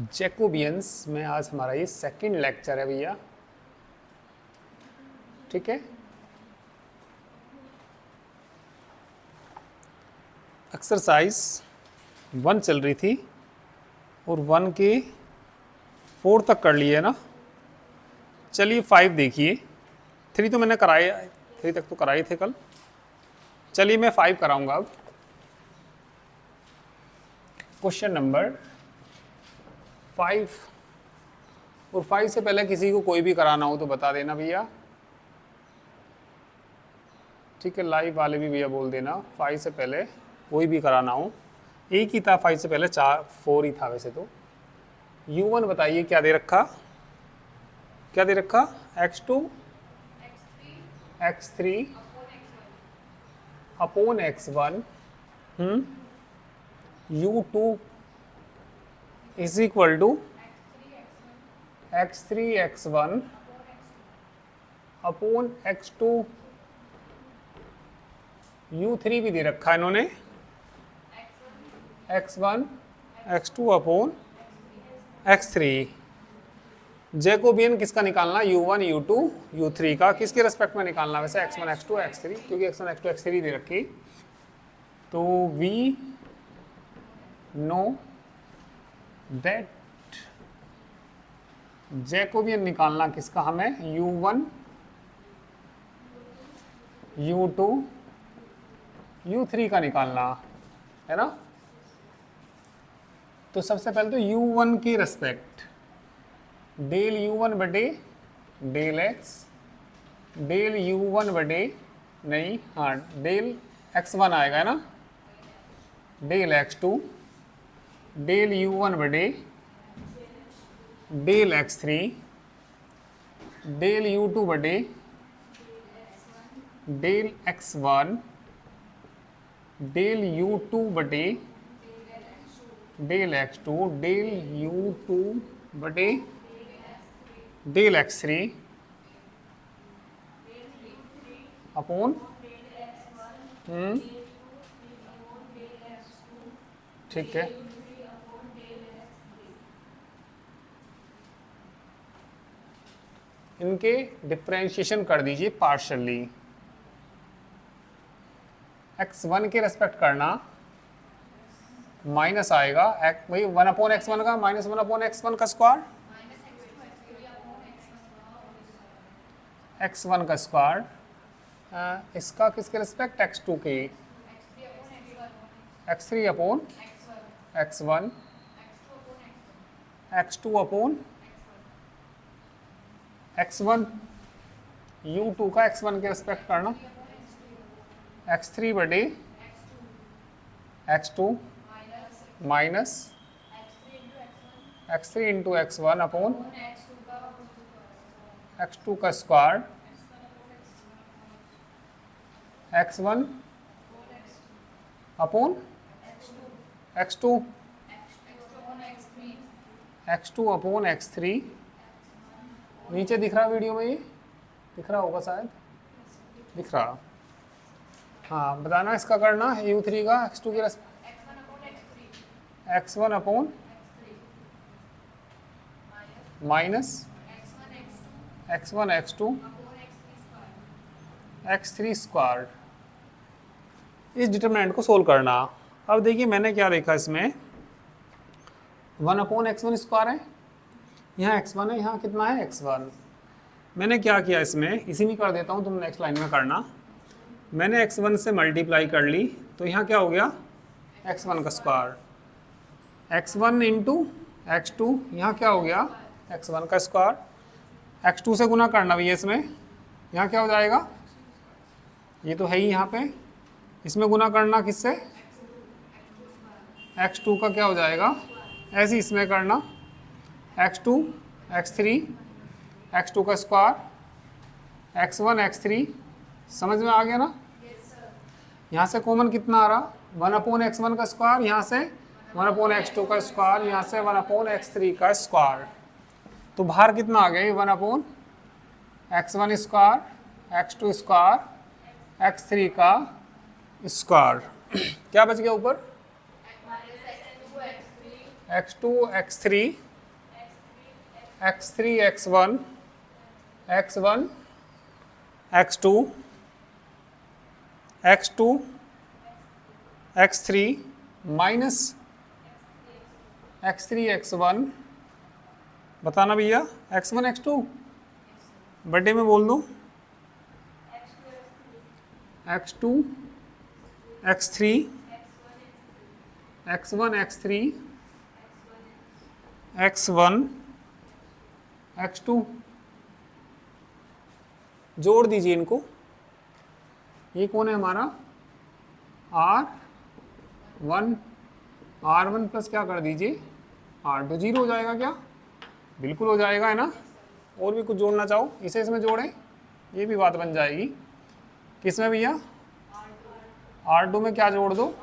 Jacobians में आज हमारा ये सेकंड लेक्चर है भैया। ठीक है, एक्सरसाइज 1 चल रही थी और 1 के 4 तक कर लिए ना। चलिए 5 देखिए। 3 तो मैंने कराए, 3 तक तो कराए थे कल। चलिए मैं 5 कराऊंगा अब। क्वेश्चन नंबर 5, और 5 से पहले किसी को कोई भी कराना हो तो बता देना भैया। ठीक है, लाइव वाले भी भैया बोल देना 5 से पहले कोई भी कराना हो। एक ही था 5 से पहले, 4 ही था वैसे तो। U1 बताइए क्या दे रखा, क्या दे रखा? x2 x3 upon x1 U2 is equal to x3 x1 upon x2 U3 भी दे रखा है इन्होंने, x1 x2 upon x3। Jacobian किसका निकालना? U1 U2 U3 का। किसके रेस्पेक्ट में निकालना वैसे? x1 x2 x3, क्योंकि x1 x2 x3 दे रखी। तो we know that जैकोबियन निकालना किसका हमें? U1 U2 U3 का निकालना है ना। तो सबसे पहले तो U1 की रेस्पेक्ट डेल U1 बटे डेल x, डेल U1 बटे नहीं, हाँ डेल x1 आएगा है ना, डेल x2, डेल U1 बटे डेल x3, डेल U2 बटे डेल x1, डेल U2 बटे डेल x2, डेल U2 बटे डेल x3 अपॉन ठीक है। इनके डिफरेंशिएशन कर दीजिए पार्शियली। x1 के रेस्पेक्ट करना, माइनस आएगा वही 1 अपॉन x1 का माइनस 1 अपॉन x1 का स्क्वायर, x1 का स्क्वायर। इसका किसके रेस्पेक्ट? x2 के, x3 upon x1, x2 upon x1, U2 का x1 के रेस्पेक्ट करना, x3 बटे x2 minus x3 into x1 upon x2 का square, x1 upon x2, x2 upon x3। नीचे दिख रहा वीडियो में? ये दिख रहा होगा शायद, दिख रहा। हाँ बताना इसका करना U3 का x2 के x1 upon minus x1 x2 x3 square. इस डिटरमिनेंट को सोल्व करना। अब देखिए मैंने क्या देखा इसमें, 1 अपॉन x1 स्क्वायर है, यहाँ x1 है, यहाँ कितना है x1। मैंने क्या किया इसमें, इसी में कर देता हूँ, तुम नेक्स्ट लाइन में करना। मैंने x1 से मल्टीप्लाई कर ली, तो यहाँ क्या हो गया? x1 का स्क्वायर, x1 इंटू x2, यहाँ क्या हो गया? x1 का स्क्वायर। x2 से गुना करना भैया इसमें, यहाँ क्या हो जाएगा? ये तो है ही यहाँ पे, इसमें गुना करना किससे? x2 का क्या हो जाएगा? ऐसे इसमें करना, x2 x3 x2 का स्क्वायर, x1 x3। समझ में आ गया ना? यहाँ से कॉमन कितना आ रहा? 1 अपॉन x1 का स्क्वायर, यहाँ से 1 अपॉन x2 का स्क्वायर, यहाँ से 1 अपॉन x3 का स्क्वायर। तो बाहर कितना आ गया? 1 upon x1 square, x2 square, x3 का स्क्वायर। क्या बच गया ऊपर? x2 x3 x3 x1 x1 x2 x2 x3 minus x3 x1, बताना भैया, x1 x2 बर्थडे में बोल दो, x2 x3 x1 x3 x1 x2, जोड़ दीजिए इनको। ये कौन है हमारा R1, R1 प्लस क्या कर दीजिए R2, 0 हो जाएगा क्या? बिल्कुल हो जाएगा, है ना। और भी कुछ जोड़ना चाहो इसे इसमें जोड़ें, ये भी बात बन जाएगी। किसमें भैया? R2 में क्या जोड़ दो,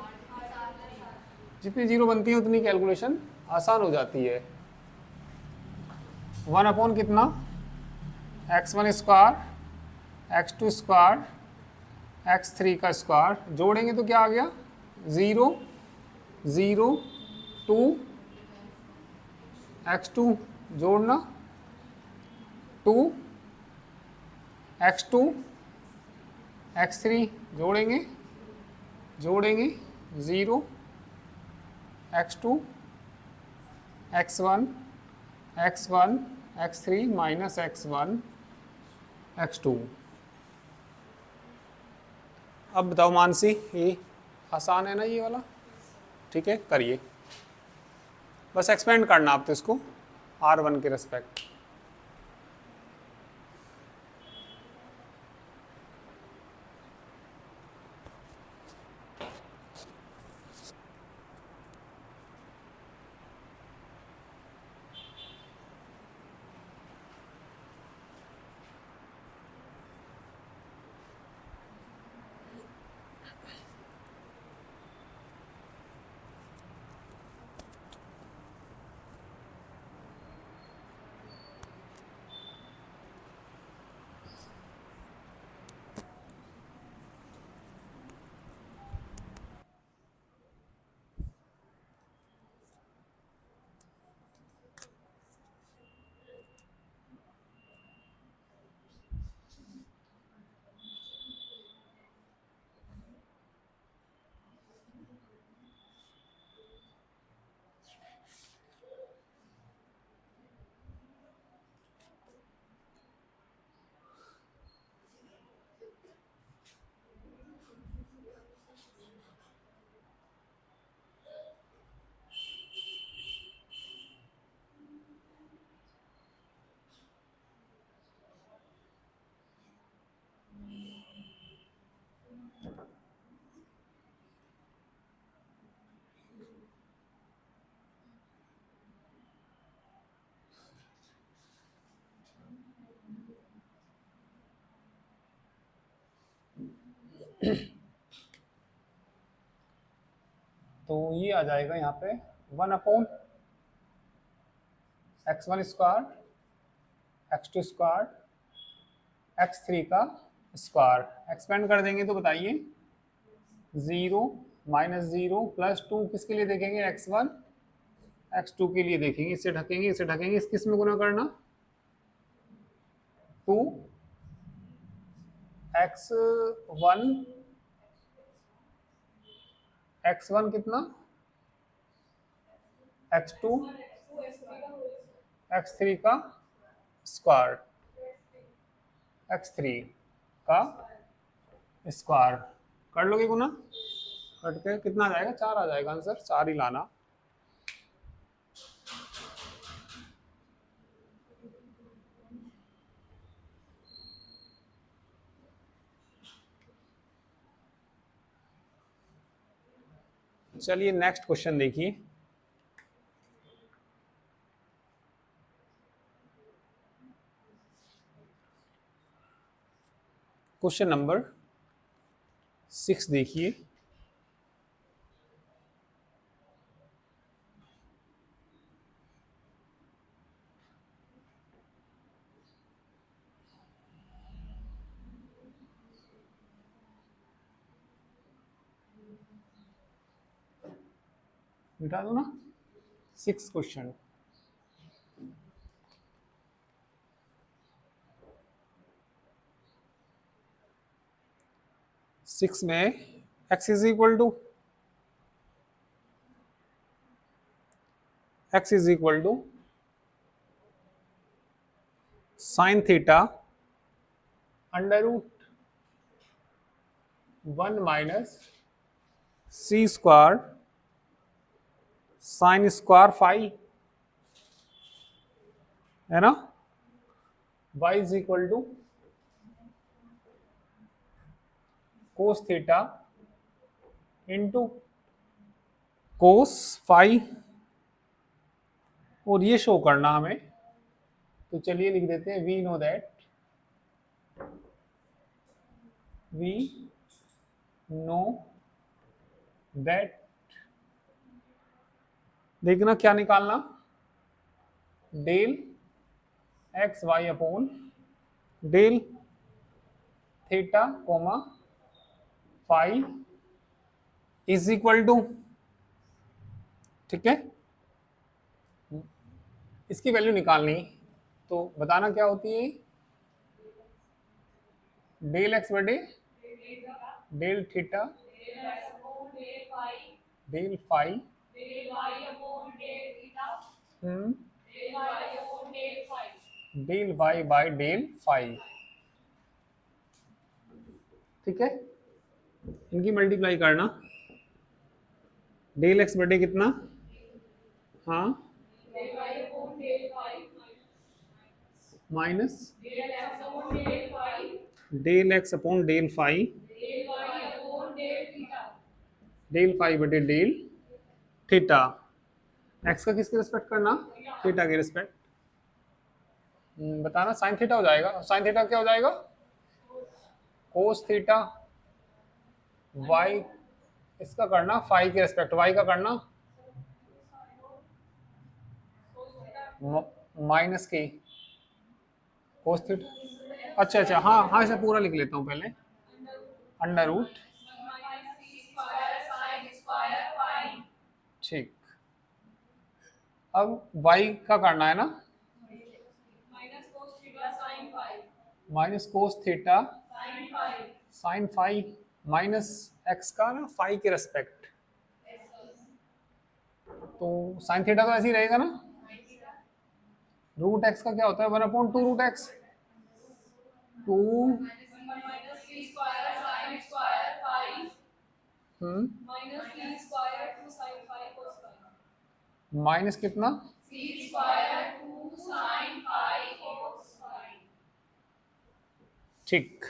जितनी जीरो बनती है उतनी कैलकुलेशन आसान हो जाती है। 1 अपॉन कितना, x1 square x2 square x3 का स्क्वायर, जोड़ेंगे तो क्या आ गया 0 0 2 x2 जोड़ना 2 x2 x3 जोड़ेंगे 0 x2 x1 x1 x3 minus x1 x2। अब बताओ मानसी, ये आसान है ना ये वाला? ठीक है, करिए, बस एक्सपेंड करना आप तो इसको R1 के रिस्पेक्ट। तो ये आ जाएगा यहाँ पे 1 upon x1 square x2 square x3 का स्क्वायर, एक्सपेंड कर देंगे तो बताइए 0 माइनस 0 प्लस 2 किसके लिए देखेंगे, x1 x2 के लिए देखेंगे, इससे ढकेंगे इससे ढकेंगे, इस किस में गुना करना 2 x1 कितना x2 x3 का स्क्वायर x3 का स्क्वायर, कर लोगे गुना, कट के कितना आ जाएगा 4 आ जाएगा आंसर, 4 ही लाना। चलिए नेक्स्ट क्वेश्चन देखिए। क्वेश्चन नंबर 6 देखिए। मिटा दो ना, 6 क्वेश्चन। 6 में x is equal to sine theta under root 1 minus C square sine square five, है ना। y is equal to cos theta into cos five, और ये शो करना हमें, तो चलिए लिख देते हैं वी नो दैट देखना क्या निकालना, del X Y upon del theta comma five is equal to, ठीक है। इसकी वैल्यू निकालनी, तो बताना क्या होती है, डेल एक्स बटे del theta del five del Y by del five, ठीक है। इनकी मल्टीप्लाई करना, डेल एक्स बटे कितना, हाँ, minus del X upon del five del five बटे डेल थीटा, एक्स का किसके रिस्पेक्ट करना, थीटा के रिस्पेक्ट। बताना साइन थीटा हो जाएगा, साइन थीटा क्या हो जाएगा, कोस थीटा, वाई इसका करना फाइव के रिस्पेक्ट, वाई का करना माइनस के कोस थीटा, अच्छा अच्छा, हाँ हाँ, इसे पूरा लिख लेता हूँ पहले, अंडर रूट, ठीक। अब y का करना है ना, minus cos theta sine five minus x का ना फाइव के रेस्पेक्ट, तो साइन थीटा तो ऐसे ही रहेगा ना, रूट एक्स का क्या होता है, 1/2 रूट एक्स, टू माइनस कितना, ठीक।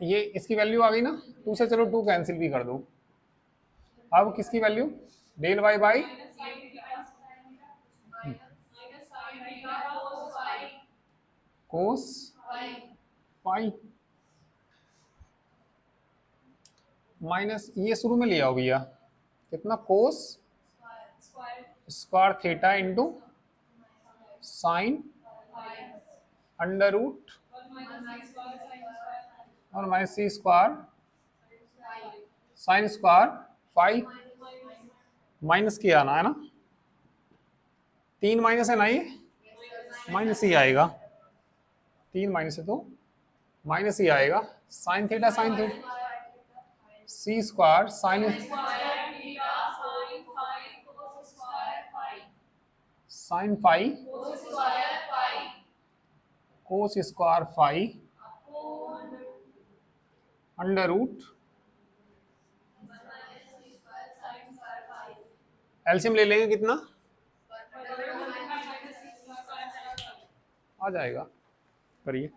ये इसकी वैल्यू आ गई ना, टू से चलो टू कैंसिल भी कर दो। अब किसकी value, del y by cos five minus ये शुरू में ले आओ भैया, कितना, cos square theta into sine under root और minus C square sine square five, minus की आना है ना, तीन माइनस है ना, ये माइनस ही आएगा, तीन माइनस है तो माइनस ही आएगा, sine theta C square sine five cos square five under root, LCM ले लेंगे कितना आ जाएगा, करिए।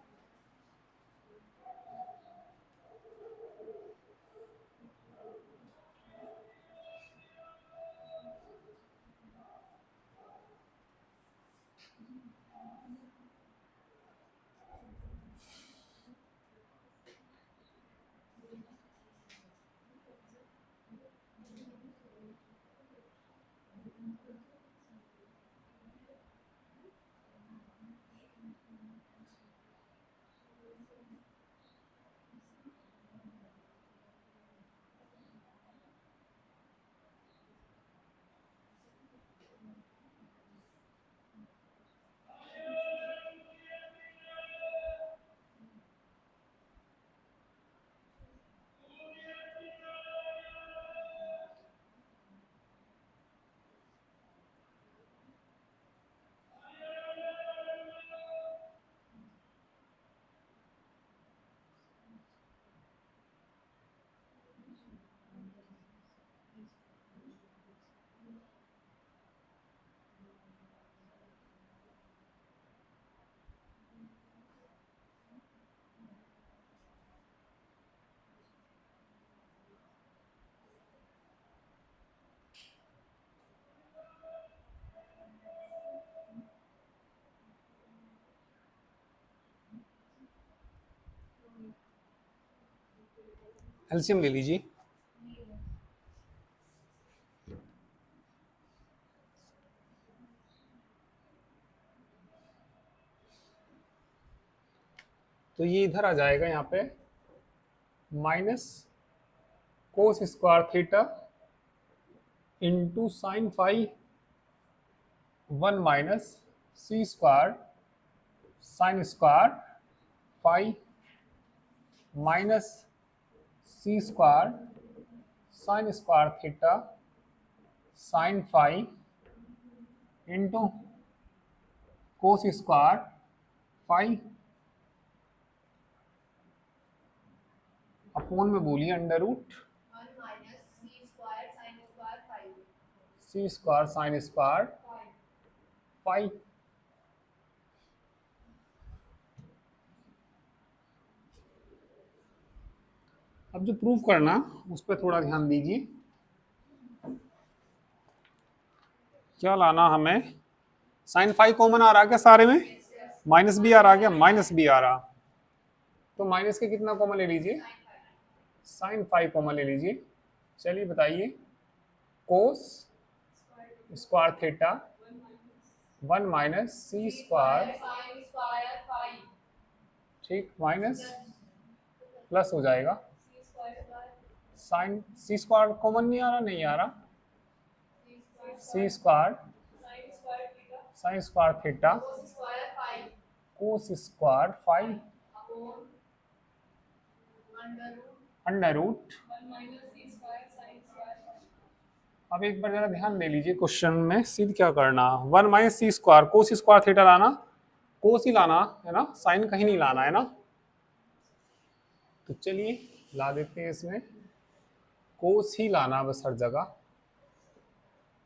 एलसीएम ले लीजिए। तो ये इधर आ जाएगा यहाँ पे minus cos square theta into sine phi 1 - C square sine square phi minus C square sine square theta sine phi into cos square phi upon में बोलिए under root C square sine square phi. अब जो proof करना उस पर थोड़ा ध्यान दीजिए। क्या लाना हमें, साइन फाई कॉमन आ रहा क्या सारे में, माइनस भी आ रहा क्या, माइनस भी आ रहा, तो माइनस के कितना कॉमन ले लीजिए, साइन फाई कॉमन ले लीजिए। चलिए बताइए, कोस स्क्वायर थीटा 1 - सी स्क्वायर, ठीक, माइनस प्लस हो जाएगा साइन सी स्क्वायर कॉमन नहीं आ रहा, नहीं आ रहा, C square sine square theta cos square phi under root. अब एक बार जरा ध्यान दे लीजिए, क्वेश्चन में सीध क्या करना, 1 - C square cos square theta लाना, कोस ही लाना है ना, साइन कहीं नहीं लाना है ना। तो चलिए ला देते हैं इसमें, कोस ही लाना बस हर जगह,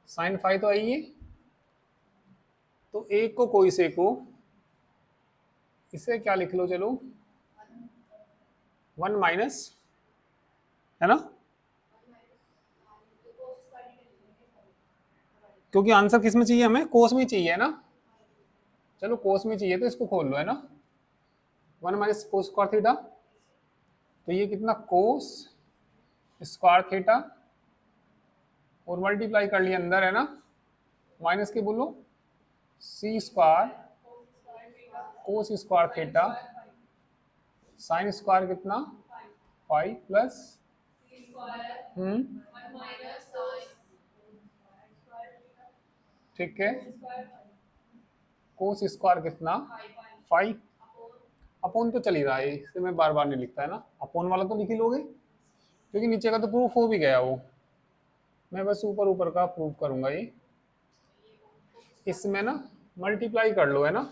साइन फाई तो आई है, तो एक को कोई से को इसे क्या लिख लो, चलो 1 माइनस, है ना, क्योंकि आंसर किस में चाहिए हमें, कोस में चाहिए है ना। चलो कोस में चाहिए तो इसको खोल लो, है ना, 1 - कोस स्क्वायर थीटा, तो ये कितना कोस स्क्वायर थीटा और मल्टीप्लाई कर लिया अंदर, है ना, माइनस के बोलो C square cos square theta sine square कितना 5 प्लस ठीक है, कोस स्क्वायर कितना 5 अपोन तो चल ही रहा है, इसे मैं बार बार नहीं लिखता है ना, अपोन वाला तो लिख ही लोगे क्योंकि नीचे का तो प्रूफ हो भी गया वो, मैं बस ऊपर ऊपर का प्रूफ करूंगा ये, इसमें ना मल्टीप्लाई कर लो, है ना,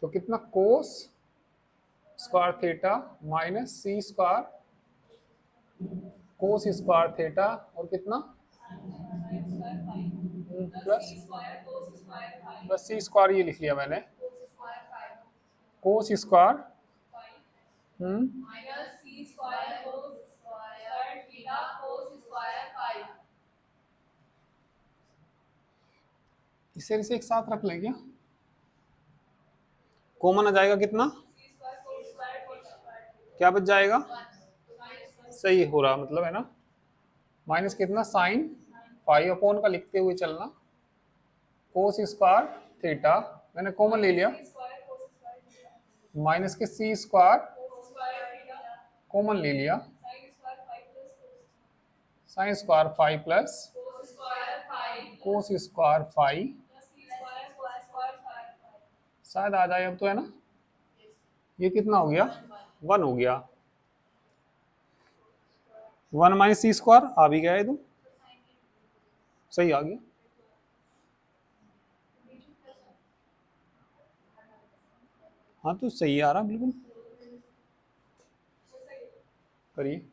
तो कितना cos square theta minus C square cos square theta और कितना प्लस प्लस सी स्क्वायर, ये लिख लिया मैंने, कोस स्क्वायर इसे एक साथ रख लें क्या, कॉमन आ जाएगा कितना, क्या बच जाएगा, सही हो रहा मतलब, है ना, माइनस कितना साइन 5 अपोन का लिखते हुए चलना, कोस स्क्वायर थीटा मैंने कॉमन ले लिया, माइनस के सी स्क्वायर कॉमन ले लिया, sine square 5 plus cos square 5, शायद आ जाए अब तो, है ना, ये कितना हो गया 1 हो गया, 1 - सी स्क्वायर आ भी गया, ये तो सही आ गया, हाँ तो सही आ रहा बिल्कुल, करिए।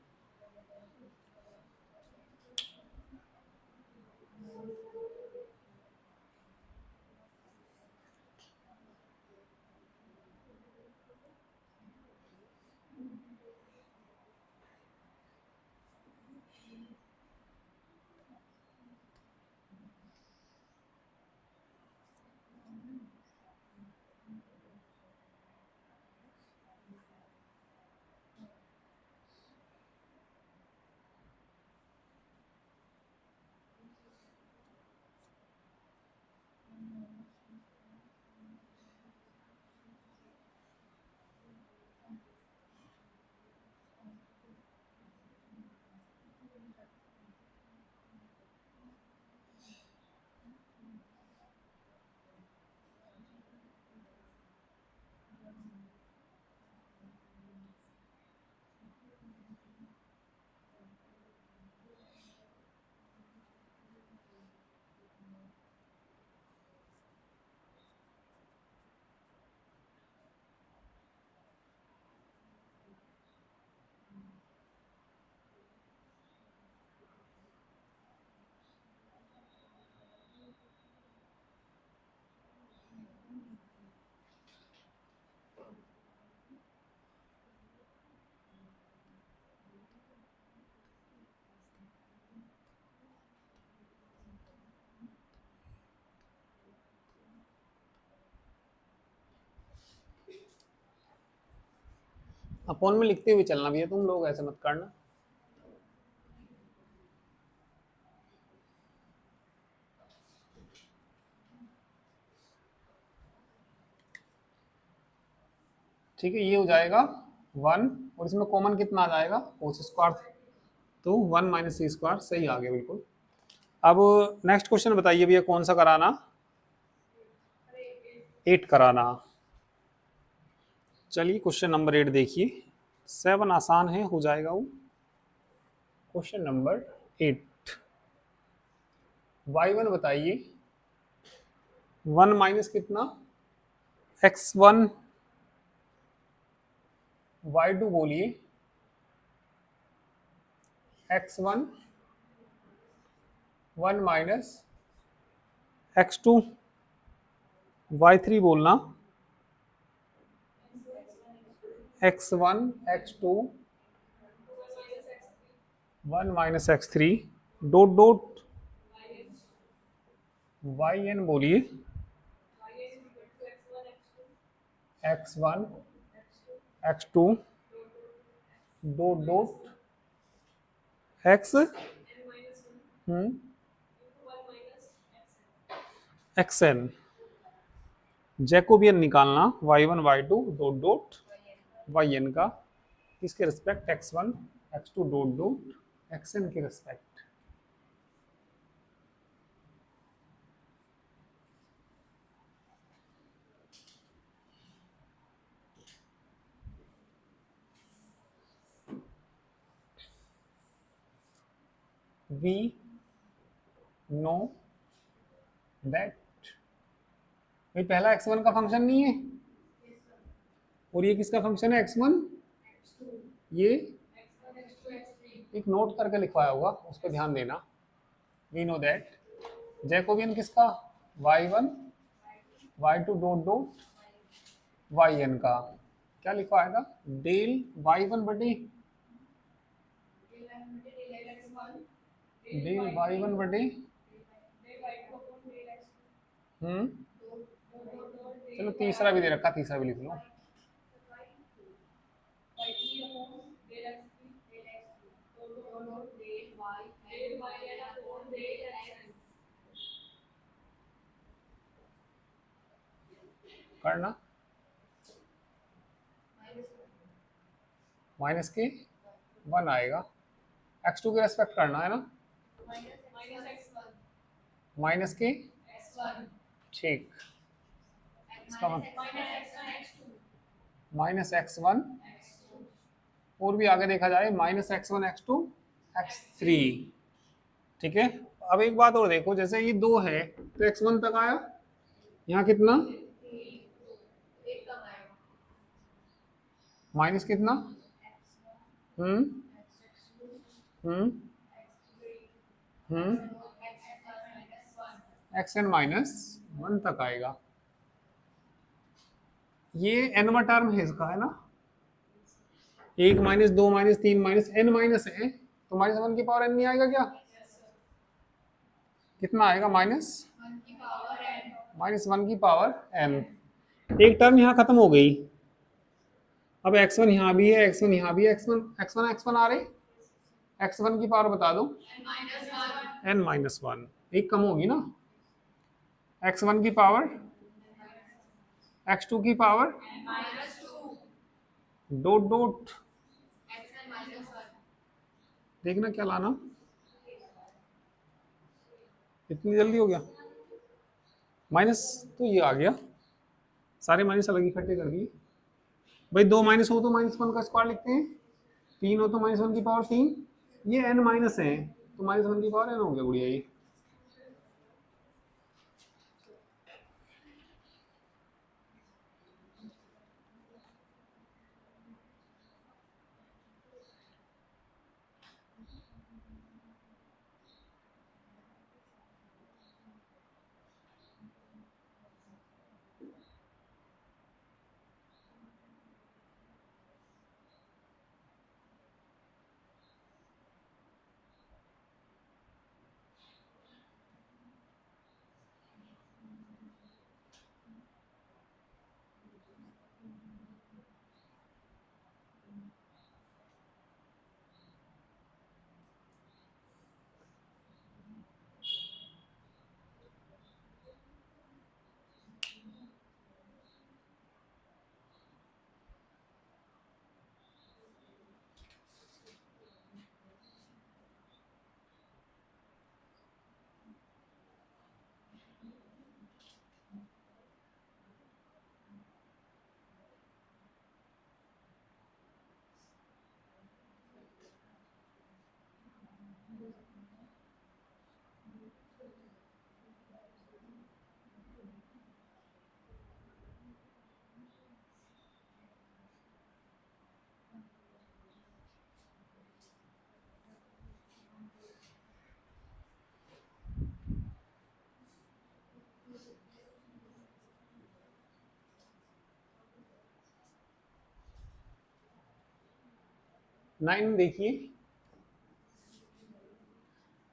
अपोन में लिखते हुए चलना भी है, तुम लोग ऐसे मत करना। ठीक है, ये हो जाएगा 1 और इसमें कॉमन कितना आ जाएगा कोस स्क्वायर, तो 1 माइनस सी स्क्वायर सही आ गया बिल्कुल। अब नेक्स्ट क्वेश्चन बताइए भैया कौन सा कराना, 8 कराना। चलिए क्वेश्चन नंबर 8 देखिए, 7 आसान है, हो जाएगा वो। क्वेश्चन नंबर 8, y1 बताइए, 1 माइनस कितना x1, y2 बोलिए x1, 1 माइनस x2, y3 बोलना x1, x2, 1 minus x3, dot dot yn बोलिए x1, x2, dot dot x xn, Jacobian निकालना y1 y2 dot dot yn का किसके respect x1 x2 dot dot xn के respect. we know that, भाई पहला x1 का function नहीं है और ये किसका फंक्शन है x1, ये एक नोट करके लिखवाया होगा उस पर ध्यान देना। वी नो दैट जैकोबियन किसका y1 y2 dot dot yn का क्या लिखवाया था, डेल y1 बटे डेल y1 बटे चलो तीसरा भी दे रखा, तीसरा भी लिख लो। करना माइनस के 1 आएगा, x2 के रेस्पेक्ट करना है ना, माइनस के ठीक, इसका माइनस x1 और भी आगे देखा जाए माइनस x1 x2 x3। ठीक है, अब एक बात और देखो, जैसे ये 2 है तो x1 तक आया, यहाँ कितना माइनस कितना हम्म हम्म xn माइनस 1 तक आएगा। ये nवा टर्म है इसका, है ना, 1 minus 2 minus 3 minus n minus है, तो माइनस 1 की पावर n नहीं आएगा क्या, कितना आएगा माइनस 1 की पावर n। एक टर्म यहाँ खत्म हो गई, अब x1 यहाँ भी है, x1 यहाँ भी है, x1 आ रहे, x1 की पावर बता दो n माइनस 1, एक कम होगी ना, x1 की पावर x2 की पावर डॉट डॉट देखना क्या लाना, इतनी जल्दी हो गया, माइनस तो ये आ गया, सारे माइनस अलग इकट्ठे कर दिए। भाई 2 माइनस हो तो माइनस 1 का स्क्वायर लिखते हैं, 3 हो तो माइनस 1 की पावर 3, ये n माइनस है तो माइनस 1 की पावर n हो गया गुड़िया ये। 9 देखिए,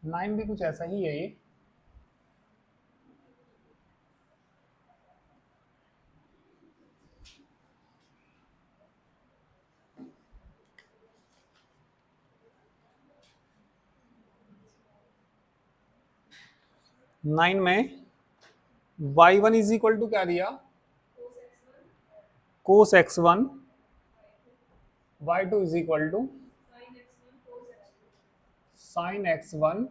9 भी कुछ ऐसा ही है ये। नाइन में y1 इज इक्वल टू क्या दिया, cos x1, y2 is equal to sine x1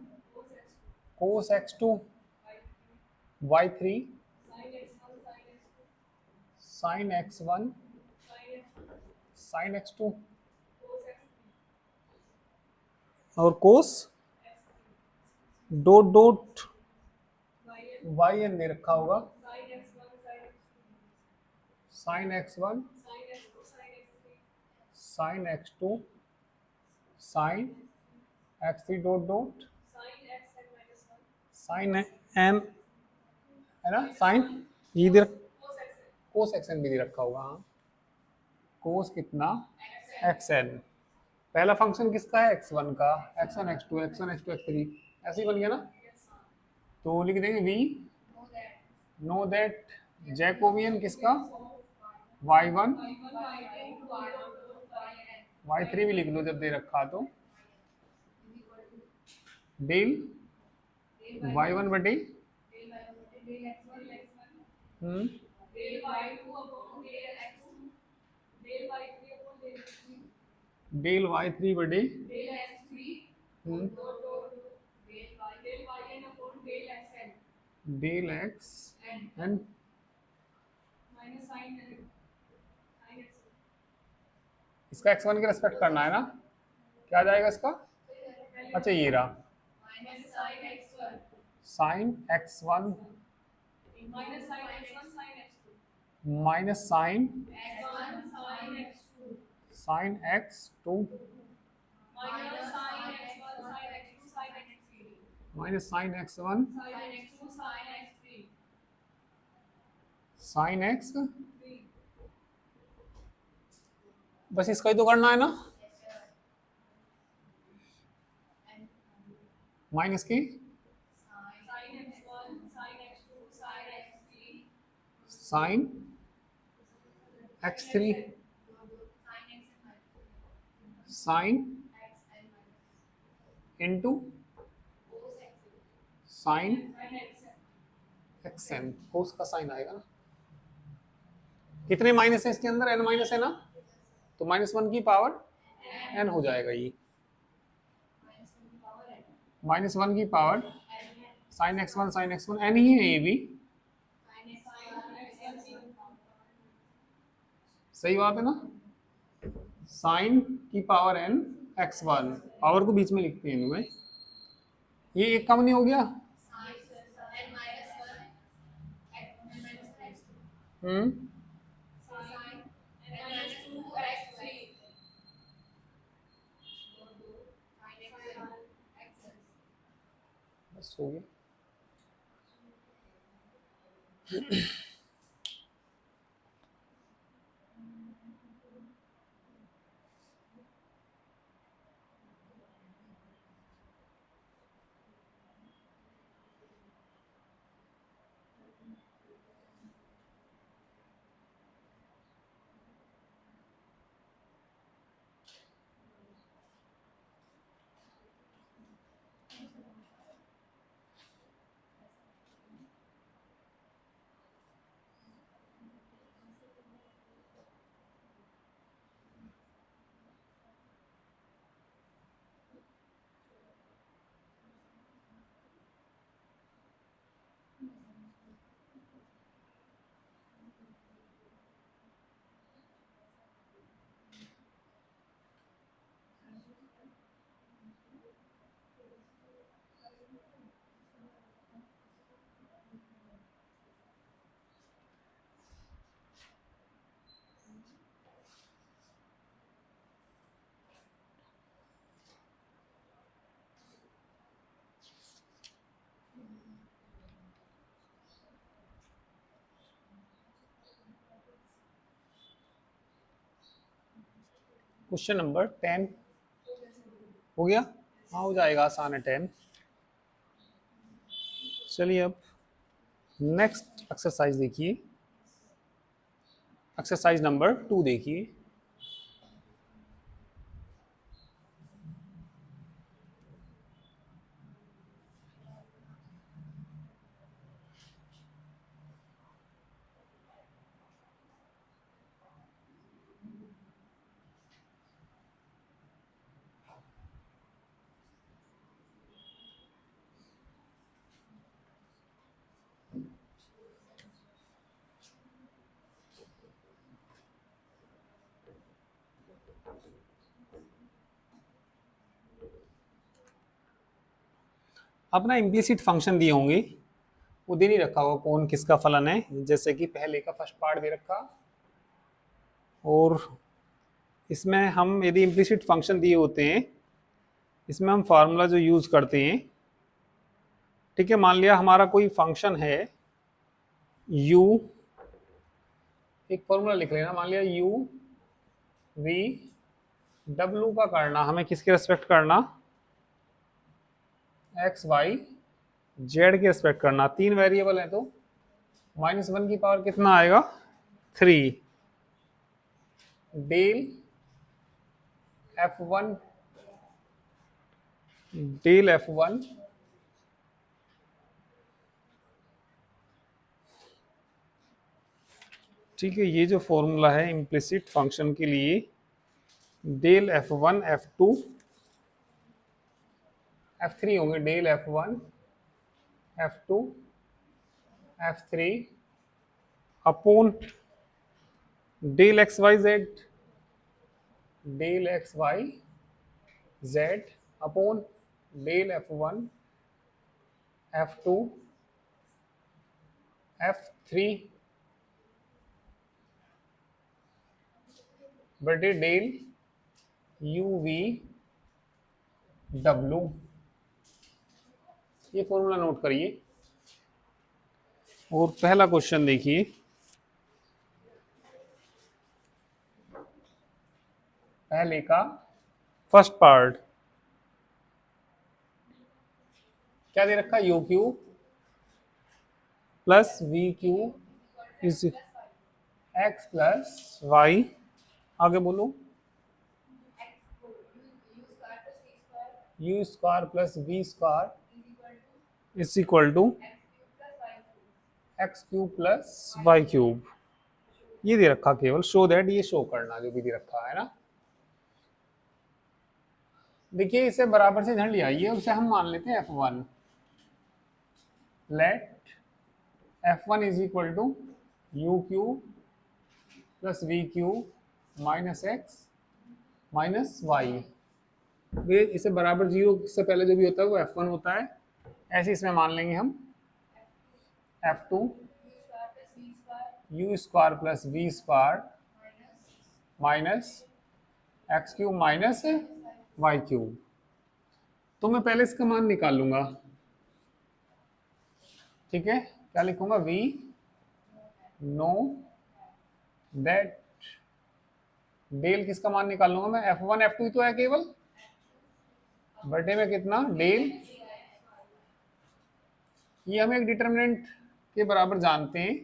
cos x2, y3 sine x1 sine x2 और cos dot dot Y N दे रखा होगा, sine x1 sine x2 sine x3 dot dot sine N, है ना, sign ये दे cos x N भी दे रखा होगा। हाँ, कोस कितना एक्स एन, पहला फंक्शन किसका है, x1 का, x1 x2 x1 x2 x3, ऐसे ही बन गया ना। तो लिख देंगे वी नो दैट जैकोबियन किसका, y1 y3 भी लिख लो जब दे रखा तो, डेल y1 बटे डेल y3 बटे डेल एक्स एन, इसका x1 के रेस्पेक्ट करना है ना, क्या आ जाएगा इसका, अच्छा ये रहा sine x1 minus sine sine x2 minus sine x1 sine x, बस इसका ही तो करना है ना, माइनस की sine x3 sine into sine X N, cos का साइन आएगा ना, कितने माइनस है इसके अंदर, n माइनस है ना, तो -1 की पावर n हो जाएगा ये, -1 की पावर साइन x1 n ही है ये भी, सही बात है ना, साइन की पावर n x1, पावर को बीच में लिखते हैं इनमें, ये एक कम नहीं हो गया, बस हो गया। क्वेश्चन नंबर 10 हो गया? हाँ हो जाएगा, आसान है 10। चलिए अब नेक्स्ट एक्सरसाइज देखिए, एक्सरसाइज नंबर 2 देखिए। अपना इम्प्लिसिट फंक्शन दिए होंगे, वो दे नहीं रखा होगा कौन किसका फलन है, जैसे कि पहले का फर्स्ट पार्ट दे रखा, और इसमें हम यदि इम्प्लिसिट फंक्शन दिए होते हैं, इसमें हम फार्मूला जो यूज करते हैं, ठीक है, मान लिया हमारा कोई फंक्शन है u, एक फॉर्मूला लिख लेना, मान लिया u v w का करना हमें किसके रेस्पेक्ट करना, x y z के रेस्पेक्ट करना, 3 वेरिएबल है तो -1 की पावर कितना आएगा 3, डेल f1 डेल f1 ठीक है, ये जो फॉर्मूला है इम्प्लिसिट फंक्शन के लिए, डेल f1 f2 f3 होंगे, del f1 f2 f3 upon del X Y Z, del X Y Z upon del f1 f2 f3 बटे डेल u v w। ये फॉर्मूला नोट करिए और पहला question देखिए। पहले का फर्स्ट पार्ट क्या दे रखा, U cube plus V cube is X plus Y, आगे बोलो, U square plus V square is equal to X cube plus Y cube. ये दे रखा, केवल शो दैट, ये शो करना जो भी दे रखा है ना। देखिए इसे बराबर से इधर ले आइए, उसे हम मान लेते हैं f1, let f1 is equal to U cube plus V cube minus X minus Y. इसे बराबर 0 से पहले जो भी होता है वो f1 होता है, ऐसे इसमें मान लेंगे हम f2 U square plus V square minus X cube minus Y cube. तो मैं पहले इसका मान निकाल लूंगा, ठीक है, क्या लिखूंगा, v नो दैट, डेल किसका मान निकाल लूंगा मैं, f1 f2 तो है केवल, बटे में कितना डेल, ये हम एक डिटर्मिनेंट के बराबर जानते हैं,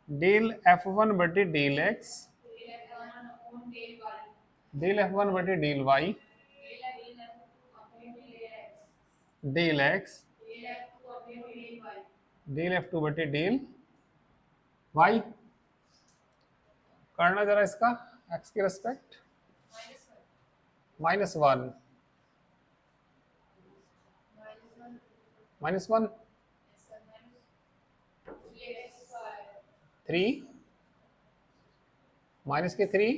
डेल f1 बटे डेल x, डेल f1 बटे del y, del x, del f2 बटे डेल y। करना जरा इसका x के रेस्पेक्ट, -1 -1 3 माइनस के 3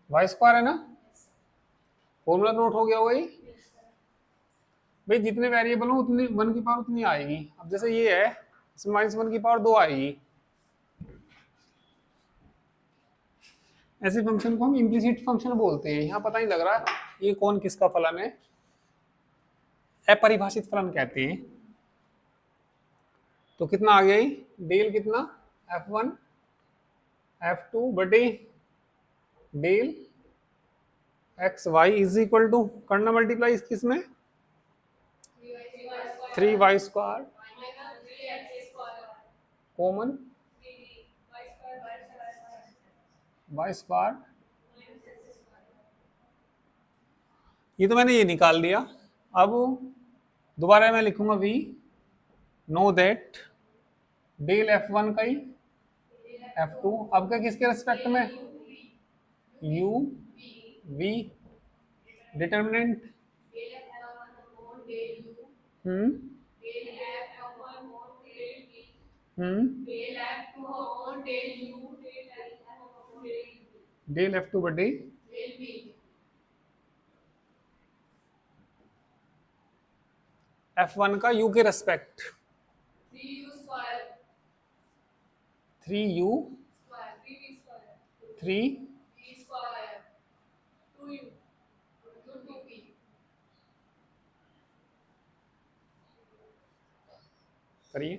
वाई स्क्वायर है ना, फॉर्मूला नोट हो गया होगा ये भाई, जितने वेरिएबल हो उतनी 1 की पावर उतनी आएगी। अब जैसे ये है, इसमें -1 की पावर 2 आएगी। ऐसे फंक्शन को हम इम्प्लिसिट फंक्शन बोलते हैं। यहाँ पता नहीं लग रहा ये कौन किसका फलन है, अपरिभाषित फलन कहते हैं। तो कितना आ गया, डेल कितना f1 f2 बटे del X Y is equal to करना मल्टीप्लाई किस में, 3y² कॉमन y², ये तो मैंने ये निकाल दिया। अब दोबारा मैं लिखूंगा v, know that del f1 का ही f2, अब क्या किसके रेस्पेक्ट में, u v, डिटर्मिनेंट हम्म हम्म डेल f2 बटे f1 का u के रेस्पेक्ट 3u 3 करिए।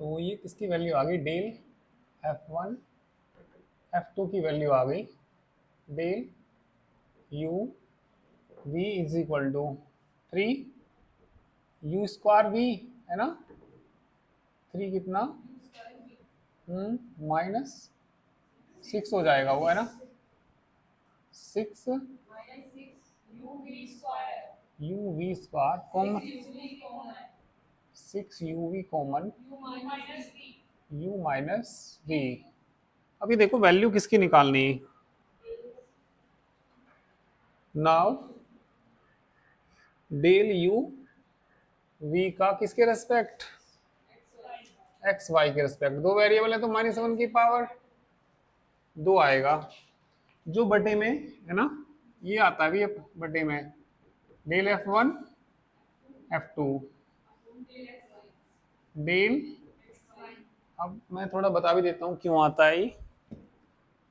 तो ये किसकी वैल्यू आ गई, डेल f1 f2 की वैल्यू आ गई, del u v is equal to 3u² v है ना, 3 कितना माइनस 6 हो जाएगा वो है ना, 6 uv² common 6uv common u minus v। अभी देखो वैल्यू किसकी निकालनी है, नाउ डेल u v का किसके रेस्पेक्ट, एक्स वाई के रेस्पेक्ट, दो वेरिएबल है तो -1 की पावर 2 आएगा, जो बटे में है ना ये आता है भी बटे में, डेल f1 f2 डेल, अब मैं थोड़ा बता भी देता हूँ क्यों आता है ये,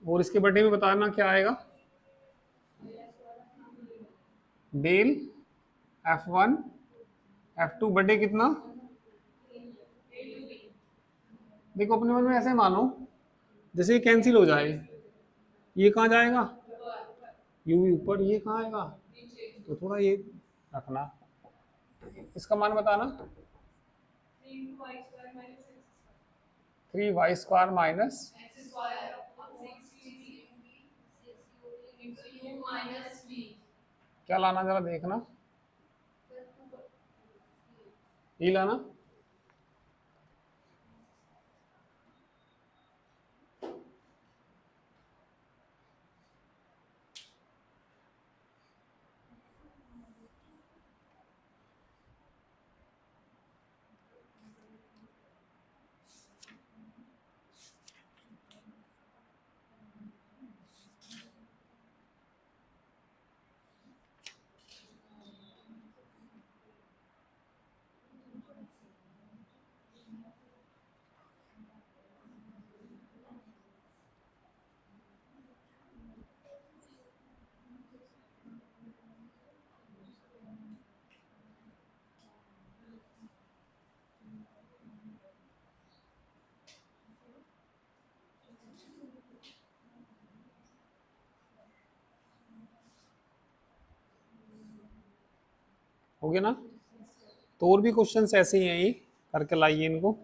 और इसके बटे में बताना क्या आएगा, डेल f1 f2 बटे कितना, देखो अपने मन में ऐसे मानो जैसे ये कैंसिल हो जाए, ये कहाँ जाएगा, u भी ऊपर, ये कहाँ आएगा, तो थोड़ा ये रखना, इसका मान बताना 3y² माइनस, क्या लाना जरा देखना, ये लाना, हो गया ना। तो और भी क्वेश्चंस ऐसे ही हैं, ये करके लाइए इनको।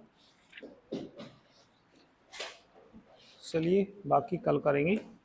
चलिए बाकी कल करेंगे।